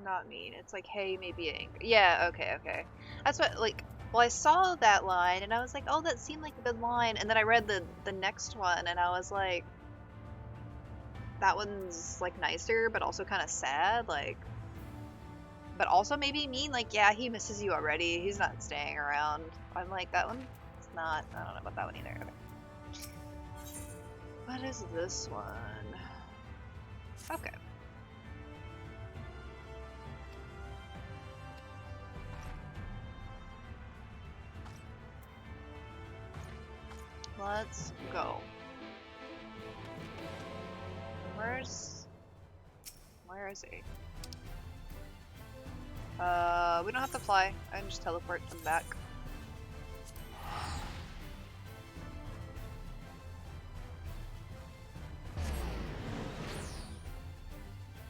Not mean. It's like, hey, maybe angry. Yeah, okay, okay. That's what, like, well, I saw that line and I was like, oh, that seemed like a good line. And then I read the next one and I was like, that one's like nicer, but also kind of sad. Like, but also maybe mean. Like, yeah, he misses you already. He's not staying around. I'm like, that one's not. I don't know about that one either. Okay. What is this one? Okay. Let's go. Where is he? We don't have to fly. I can just teleport them back.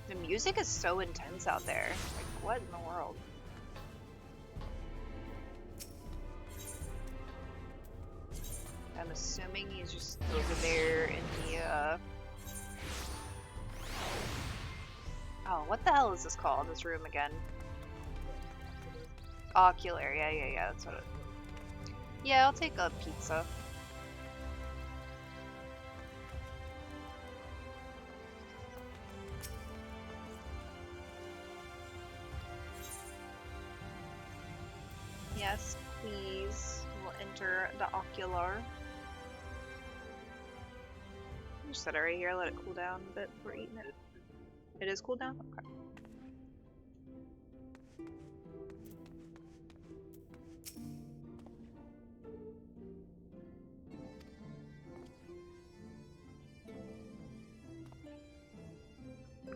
The music is so intense out there. Like, what in the world? I'm assuming he's just over there in the, oh, what the hell is this called, this room again? Ocular, yeah, that's what it... Yeah, I'll take a pizza. Yes, please. We'll enter the ocular. Just set it right here, let it cool down a bit before eating it. It is cool down? Okay.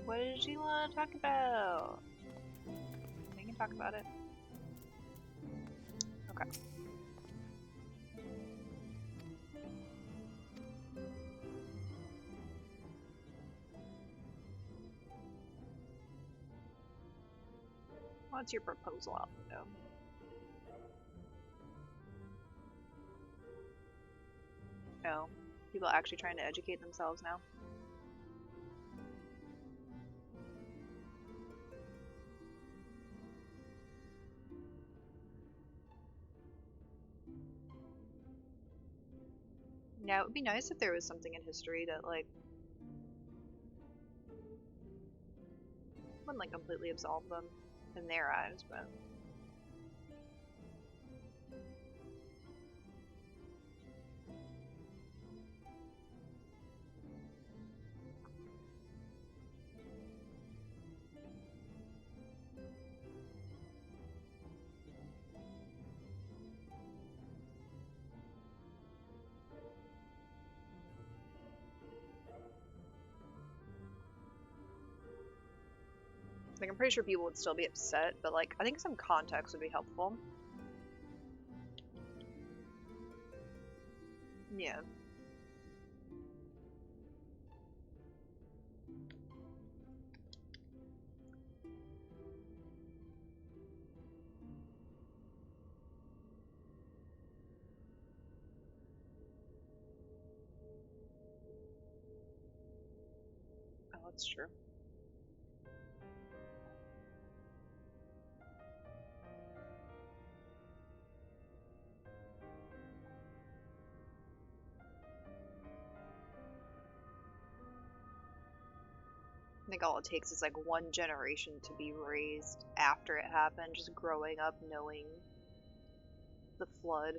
What did you want to talk about? We can talk about it. Okay. What's your proposal out though? No. People are actually trying to educate themselves now. Yeah, it would be nice if there was something in history that, like, wouldn't, like, completely absolve them in their eyes, but... Like, I'm pretty sure people would still be upset, but, like, I think some context would be helpful. Yeah. Oh, that's true. I think all it takes is, like, one generation to be raised after it happened, just growing up knowing the flood.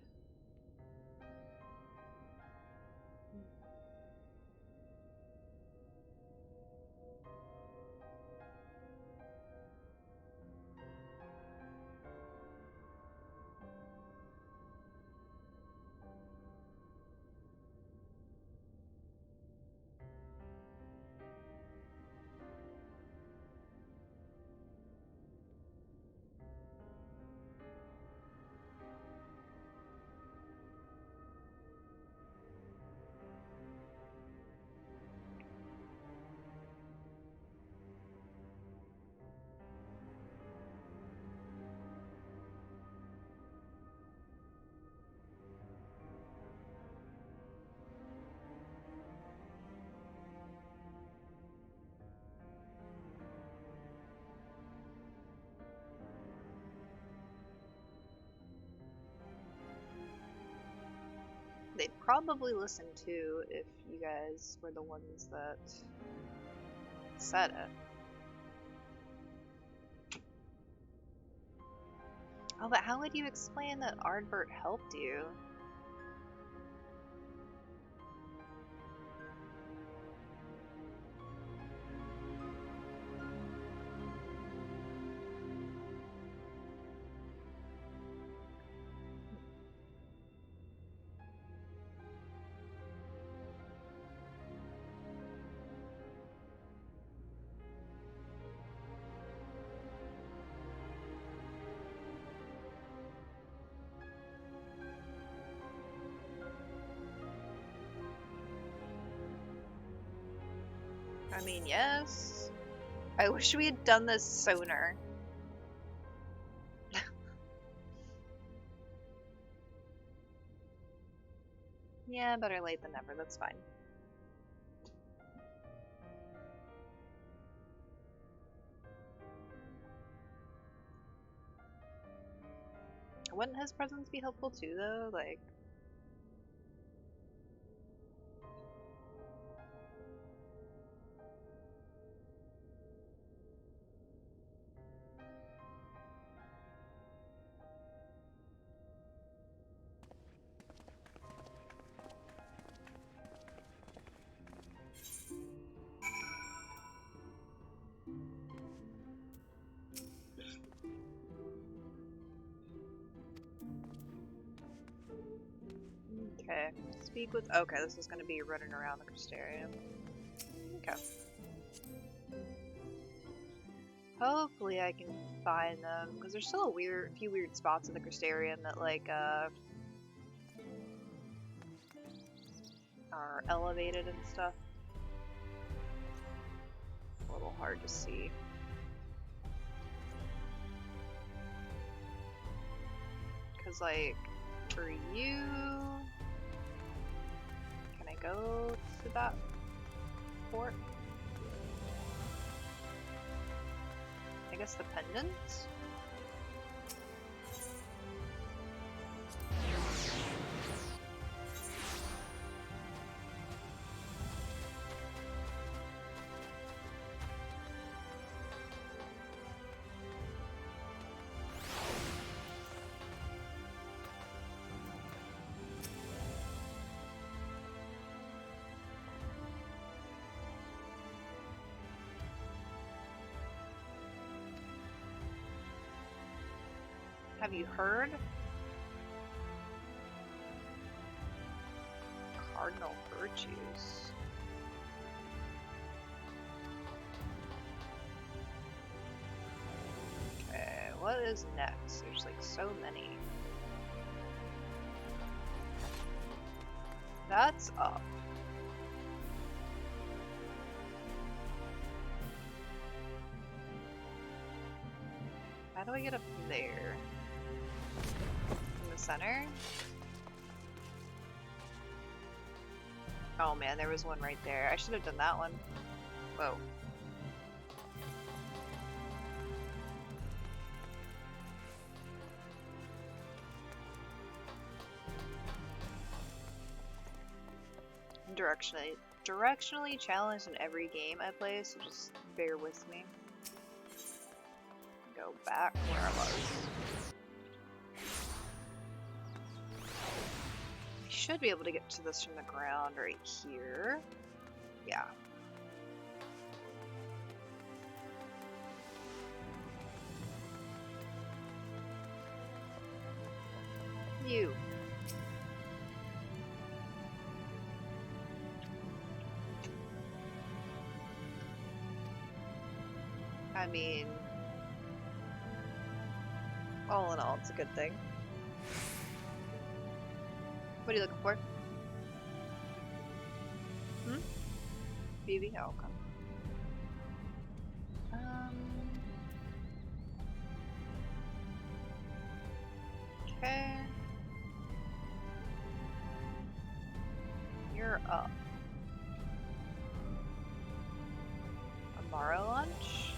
they'd probably listen too if you guys were the ones that said it. Oh, but how would you explain that Ardbert helped you? I mean, yes. I wish we had done this sooner. Yeah, better late than never, that's fine. Wouldn't his presence be helpful too, though? Like... Okay. Speak with... Okay, this is gonna be running around the Crystarium. Okay. Hopefully I can find them, because there's still a few weird spots in the Crystarium that, like, are elevated and stuff. A little hard to see. Because, like, for you... Can I go to that fort? I guess the pendant? Have you heard? Cardinal virtues. Okay, what is next? There's like so many. That's up. How do I get up there? In the center? Oh man, there was one right there. I should have done that one. Whoa. Directionally challenged in every game I play, so just bear with me. Go back where I was. I should be able to get to this from the ground right here. Yeah. You. I mean, all in all, it's a good thing. What are you looking for? BB? Oh, okay. Okay. You're up. Amaro lunch?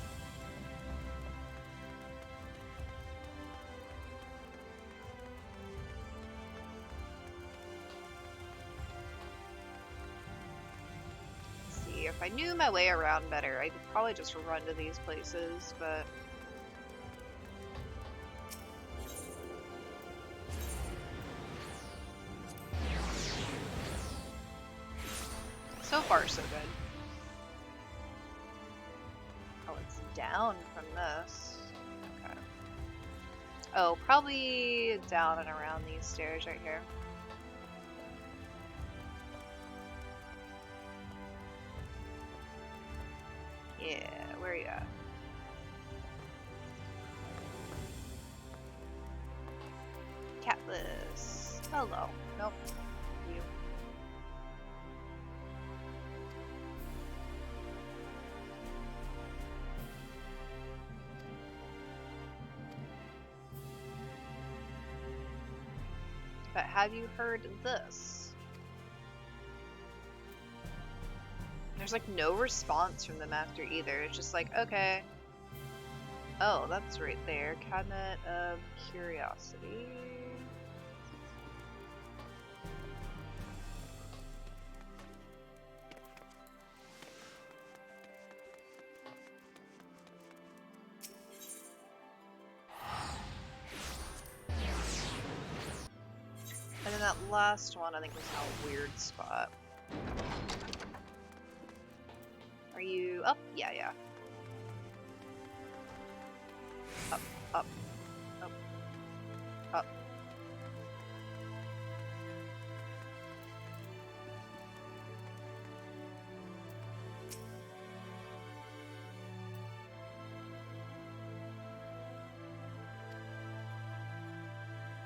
if I knew my way around better, I could probably just run to these places, but... So far, so good. Oh, it's down from this. Okay. Oh, probably down and around these stairs right here. Yeah, where are you at? Catless. Hello. Nope. You. But have you heard this? There's like no response from them after either. It's just like, okay. Oh, that's right there. Cabinet of Curiosity. And then that last one, I think, was in a weird spot. Are you up? Yeah, yeah. Up, up, up, up.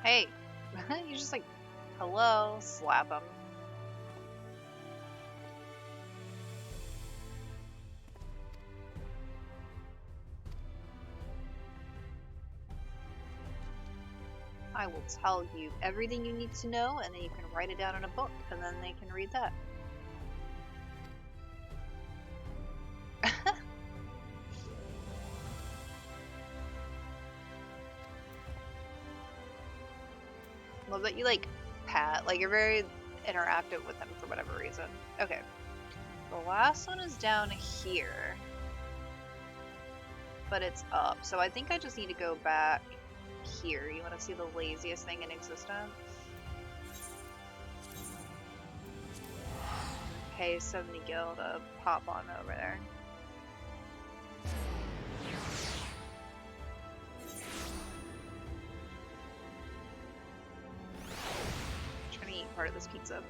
Hey, you just like, hello, slap him. I will tell you everything you need to know, and then you can write it down in a book, and then they can read that. Love that you like pat, like you're very interactive with them for whatever reason. Okay, the last one is down here, but it's up, so I think I just need to go back here. You want to see the laziest thing in existence? Pay 70 gil to pop on over there. I'm trying to eat part of this pizza.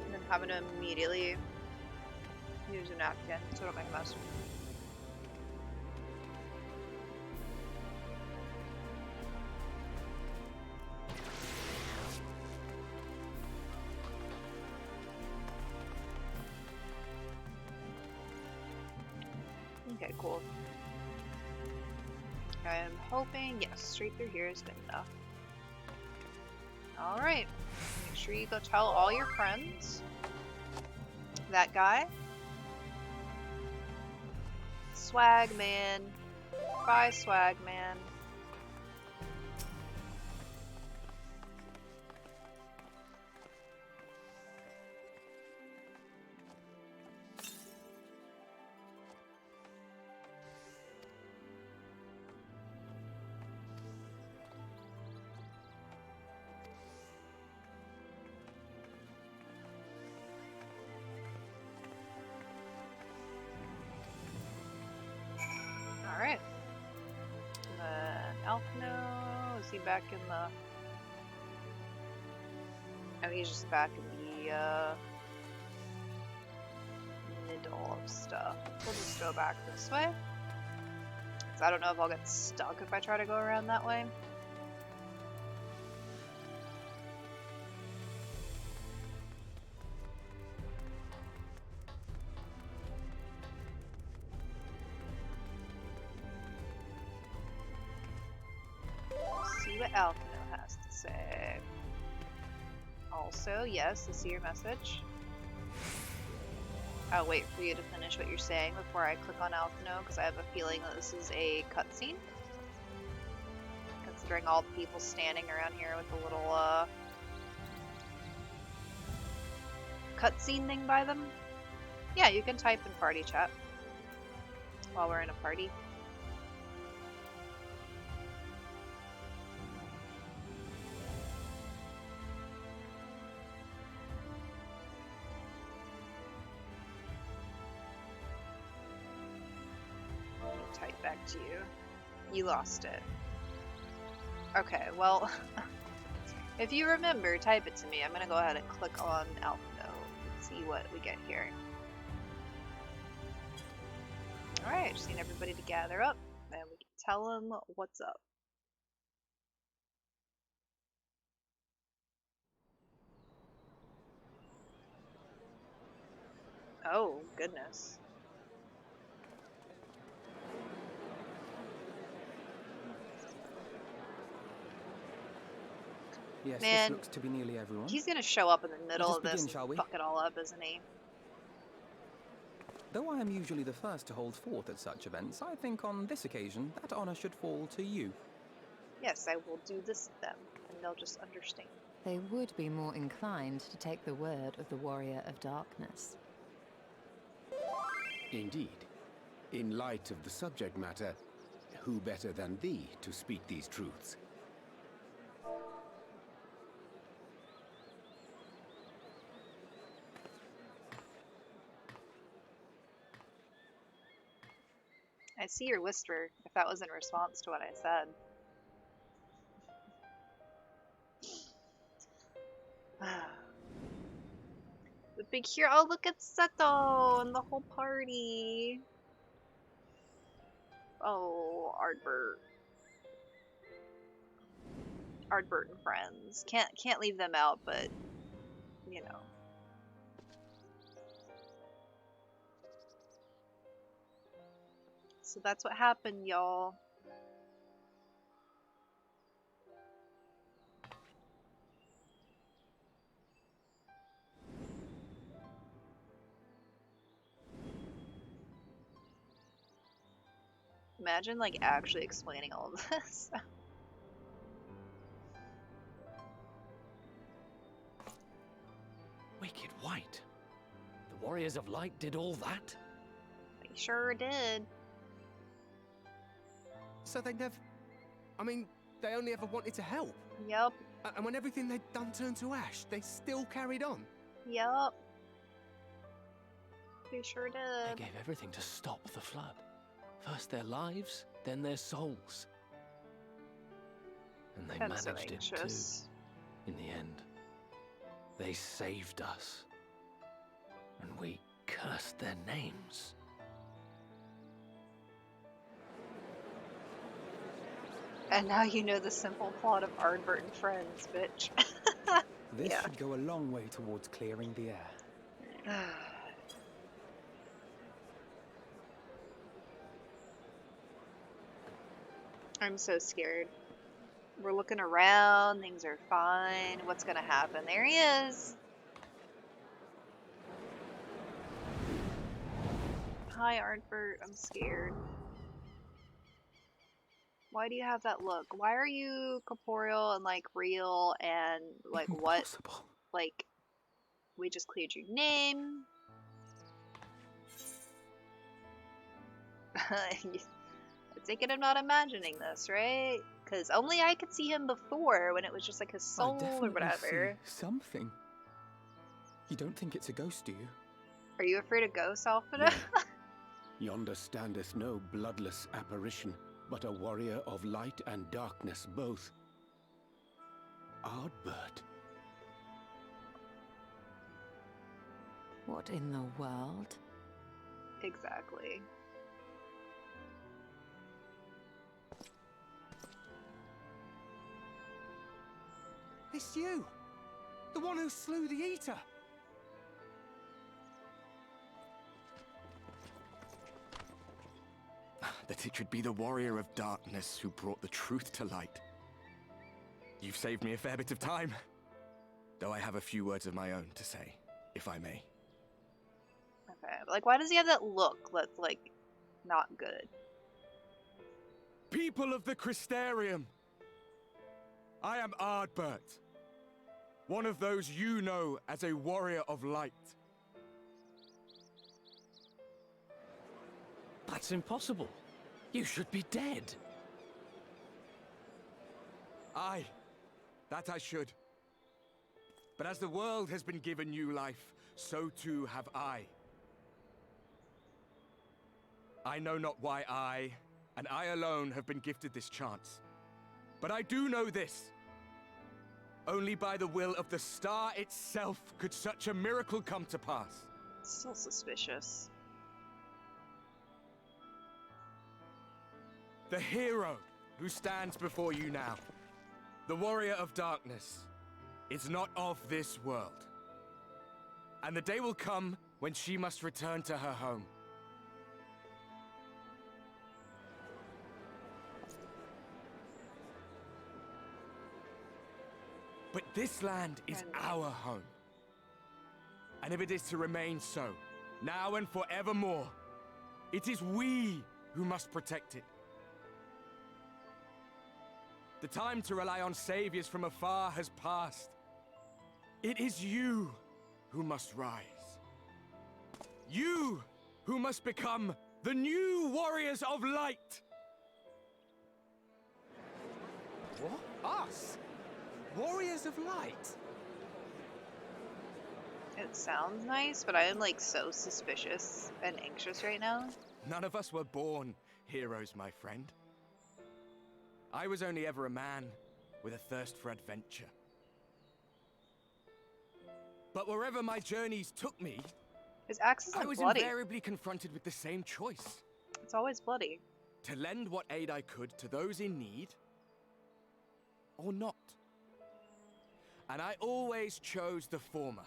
And then having to immediately use a napkin so I don't make a mess. Okay, cool. I am hoping, yes, straight through here is good enough. Alright, make sure you go tell all your friends. That guy. Swag man. Bye, swag man. Alright. Alphino, is he back in the... Oh, he's just back in the, middle of stuff. We'll just go back this way. Because I don't know if I'll get stuck if I try to go around that way. See what Alphino has to say. Also, yes, I see your message. I'll wait for you to finish what you're saying before I click on Alphino, because I have a feeling that this is a cutscene. Considering all the people standing around here with the little, cutscene thing by them? Yeah, you can type in party chat while we're in a party. Let me type back to you. You lost it. Okay, well, if you remember, type it to me. I'm gonna go ahead and click on Alpha Note and see what we get here. Alright, just need everybody to gather up, and we can tell them what's up. Oh, goodness. Yes, Man, this looks to be nearly everyone. He's gonna show up in the middle of this begin, shall we? and fuck it all up, isn't he? Though I am usually the first to hold forth at such events, I think on this occasion that honor should fall to you. Yes, I will do this to them, and they'll just understand. They would be more inclined to take the word of the Warrior of Darkness. Indeed. In light of the subject matter, who better than thee to speak these truths? I see your whisper, if that was in response to what I said. The big hero. Oh, look at Seto and the whole party. Oh, Ardbert and friends. Can't leave them out, but you know. So that's what happened, y'all. Imagine, like, actually explaining all of this. Wicked White. The Warriors of Light did all that? They sure did. So they never... I mean, they only ever wanted to help. Yep. And when everything they'd done turned to ash, they still carried on. Yep. They sure did. They gave everything to stop the flood. First their lives, then their souls. And they managed it too. In the end, they saved us. And we cursed their names. And now you know the simple plot of Ardbert and friends, bitch. This Yeah. should go a long way towards clearing the air. I'm so scared. We're looking around, things are fine. What's gonna happen? There he is! Hi, Ardbert. I'm scared. Why do you have that look? Why are you corporeal and, like, real and, like, what? Impossible. Like, we just cleared your name. I take it I'm not imagining this, right? Because only I could see him before when it was just like his soul or whatever. See something. You don't think it's a ghost, do you? Are you afraid of ghosts, Alfredo? Yonder standeth no bloodless apparition, but a warrior of light and darkness both. Ardbert. What in the world? Exactly. It's you! The one who slew the Eater! That it should be the Warrior of Darkness who brought the truth to light. You've saved me a fair bit of time. Though I have a few words of my own to say, if I may. Okay, but, like, why does he have that look that's, like, not good? People of the Crystarium! I am Ardbert. One of those you know as a warrior of light. That's impossible. You should be dead. Aye, that I should. But as the world has been given new life, so too have I. I know not why I, and I alone, have been gifted this chance. But I do know this. Only by the will of the star itself could such a miracle come to pass. So suspicious. The hero who stands before you now, the warrior of darkness, is not of this world. And the day will come when she must return to her home. But this land is our home. And if it is to remain so, now and forevermore, it is we who must protect it. The time to rely on saviors from afar has passed. It is you who must rise. You who must become the new warriors of light. What? Us? Warriors of Light? It sounds nice, but I am like so suspicious and anxious right now. None of us were born heroes, my friend. I was only ever a man with a thirst for adventure. But wherever my journeys took me, His axe is I like was bloody. invariably confronted with the same choice. It's always bloody. To lend what aid I could to those in need, or not. And I always chose the former.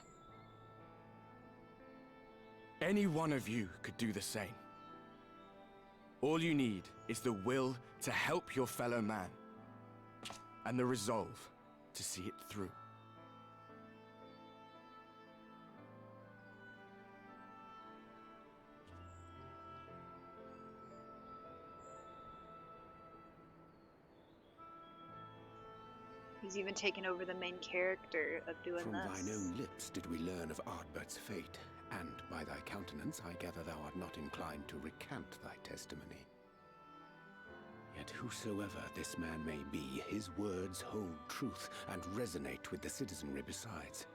Any one of you could do the same. All you need is the will to help your fellow man, and the resolve to see it through. He's even taken over the main character of doing From this. thine own lips did we learn of Ardbert's fate, and by thy countenance I gather thou art not inclined to recant thy testimony. Yet whosoever this man may be, his words hold truth and resonate with the citizenry besides.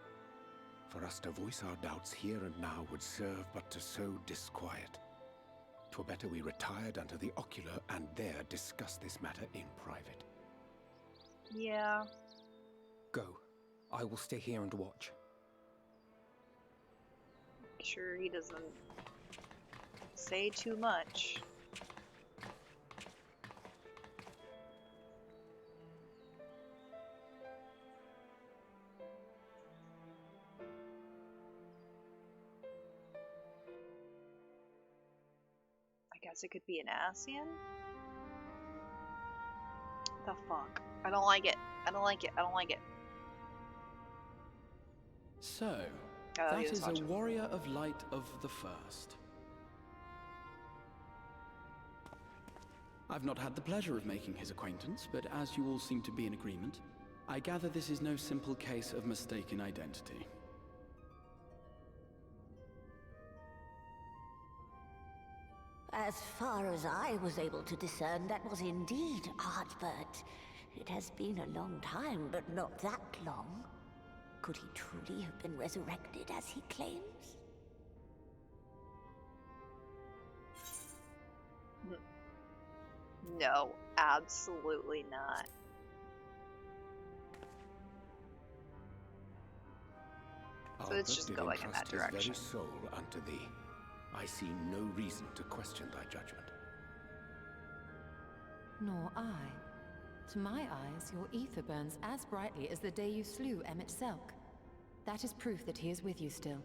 For us to voice our doubts here and now would serve but to sow disquiet. 'Twere better we retired unto the ocular and there discuss this matter in private. Yeah. Go. I will stay here and watch. Sure, he doesn't say too much. I guess it could be an Asian? The fuck? I don't like it. I don't like it. I don't like it. So, Oh, he that was is a watching. warrior of light of the first. I've not had the pleasure of making his acquaintance, but as you all seem to be in agreement, I gather this is no simple case of mistaken identity. As far as I was able to discern, that was indeed Ardbert. It has been a long time, but not that long. Could he truly have been resurrected as he claims? No, absolutely not. So it's Ardbert just did going in entrust that direction. his very soul unto thee. I see no reason to question thy judgment. Nor I. To my eyes, your ether burns as brightly as the day you slew Emmett Selk. That is proof that he is with you still.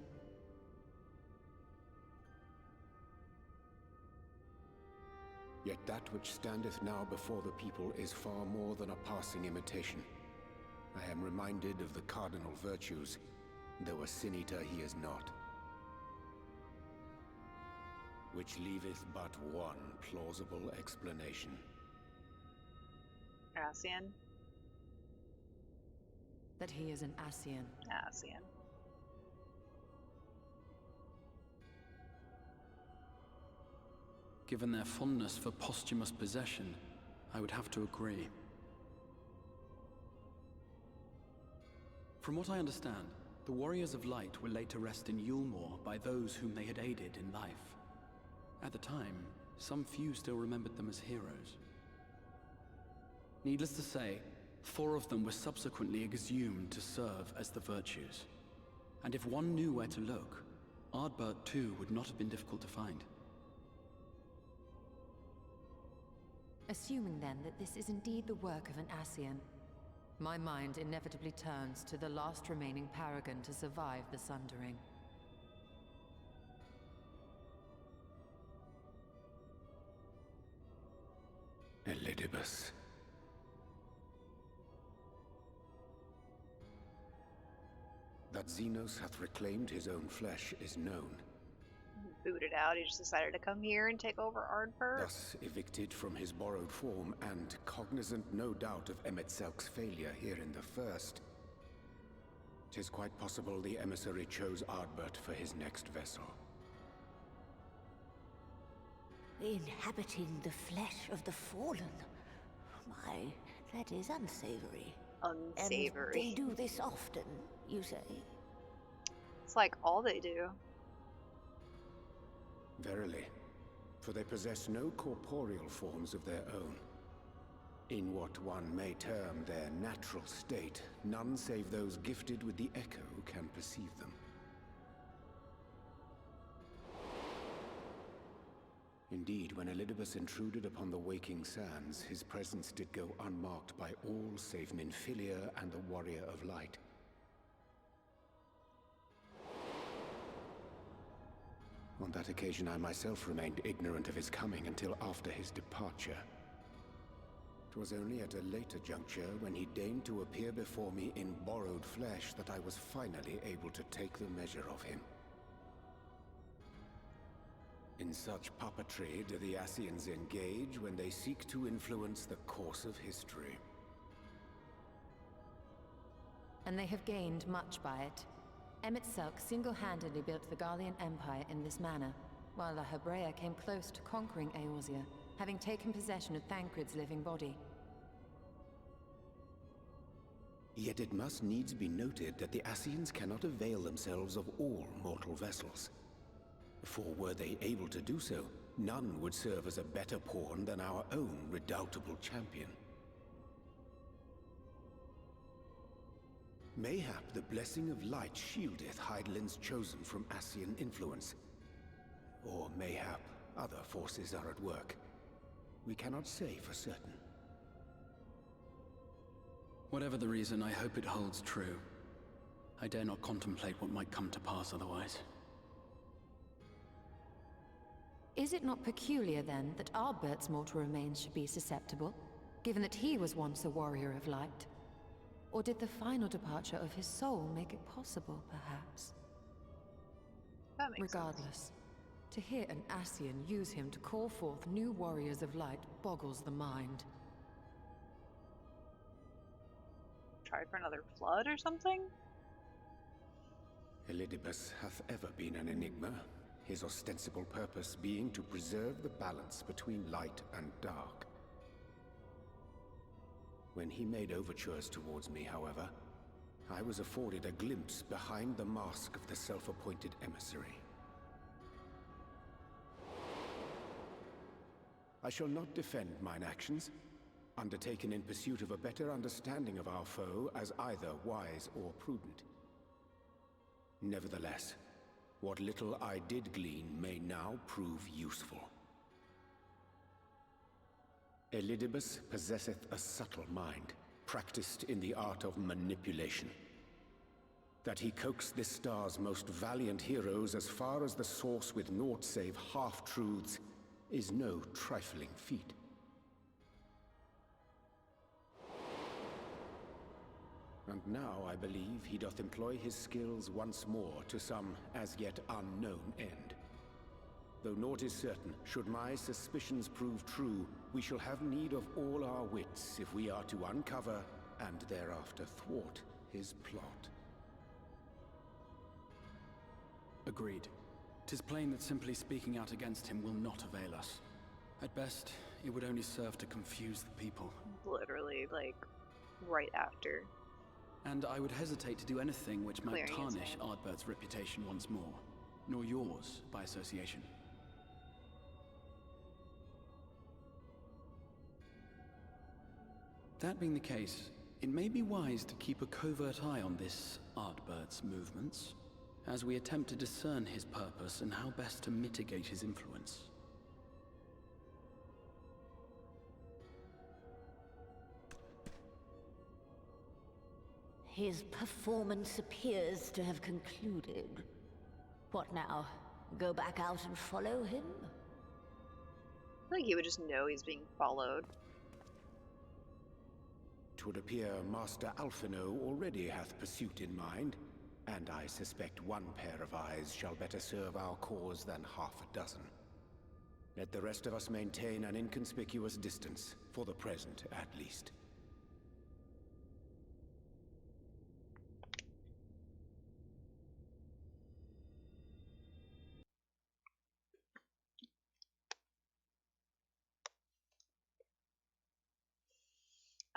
Yet that which standeth now before the people is far more than a passing imitation. I am reminded of the cardinal virtues, though a sin-eater he is not. Which leaveth but one plausible explanation. Asian. That he is an Ascian. Ascian. Given their fondness for posthumous possession, I would have to agree. From what I understand, the Warriors of Light were laid to rest in Yulmore by those whom they had aided in life. At the time, some few still remembered them as heroes. Needless to say, 4 of them were subsequently exhumed to serve as the Virtues. And if one knew where to look, Ardbert too would not have been difficult to find. Assuming then that this is indeed the work of an Ascian, my mind inevitably turns to the last remaining paragon to survive the Sundering. Elidibus. That Xenos hath reclaimed his own flesh is known. Booted out, he just decided to come here and take over Ardbert. Thus evicted from his borrowed form, and cognizant no doubt of Emet-Selk's failure here in the First, 'tis quite possible the emissary chose Ardbert for his next vessel. Inhabiting the flesh of the fallen. My, that is unsavory. Unsavory. And they do this often, you say? It's like all they do. Verily, for they possess no corporeal forms of their own. In what one may term their natural state, none save those gifted with the echo can perceive them. Indeed, when Elidibus intruded upon the waking sands, his presence did go unmarked by all save Minfilia and the Warrior of Light. On that occasion, I myself remained ignorant of his coming until after his departure. It was only at a later juncture, when he deigned to appear before me in borrowed flesh, that I was finally able to take the measure of him. In such puppetry do the Ascians engage when they seek to influence the course of history. And they have gained much by it. Emet-Selk single-handedly built the Garlean Empire in this manner, while La Hebrea came close to conquering Eorzea, having taken possession of Thancred's living body. Yet it must needs be noted that the Ascians cannot avail themselves of all mortal vessels. For were they able to do so, none would serve as a better pawn than our own redoubtable champion. Mayhap the blessing of light shieldeth Hydaelyn's chosen from Ascian influence. Or mayhap other forces are at work. We cannot say for certain. Whatever the reason, I hope it holds true. I dare not contemplate what might come to pass otherwise. Is it not peculiar, then, that Ardbert's mortal remains should be susceptible, given that he was once a warrior of light? Or did the final departure of his soul make it possible, perhaps? That makes Regardless, sense. to hear an Ascian use him to call forth new warriors of light boggles the mind. Try for another flood or something? Elidibus hath ever been an enigma, his ostensible purpose being to preserve the balance between light and dark. When he made overtures towards me, however, I was afforded a glimpse behind the mask of the self-appointed emissary. I shall not defend mine actions, undertaken in pursuit of a better understanding of our foe as either wise or prudent. Nevertheless, what little I did glean may now prove useful. Elidibus possesseth a subtle mind, practiced in the art of manipulation. That he coaxed this star's most valiant heroes as far as the source with naught save half-truths is no trifling feat. And now I believe he doth employ his skills once more to some as yet unknown end. Though naught is certain, should my suspicions prove true, we shall have need of all our wits if we are to uncover and thereafter thwart his plot. Agreed. 'Tis plain that simply speaking out against him will not avail us. At best, it would only serve to confuse the people. Literally, like, right after. And I would hesitate to do anything which might Clearing his tarnish name. Ardbert's reputation once more, nor yours by association. That being the case, it may be wise to keep a covert eye on this Ardbert's movements, as we attempt to discern his purpose and how best to mitigate his influence. His performance appears to have concluded. What now? Go back out and follow him? I think he would just know he's being followed. 'Twould appear Master Alphino already hath pursuit in mind, and I suspect one pair of eyes shall better serve our cause than half a dozen. Let the rest of us maintain an inconspicuous distance, for the present at least.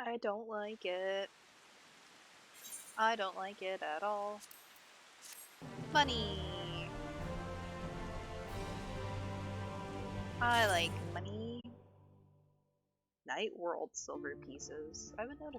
I don't like it. I don't like it at all. Money! I like money. Night World silver pieces. I haven't noticed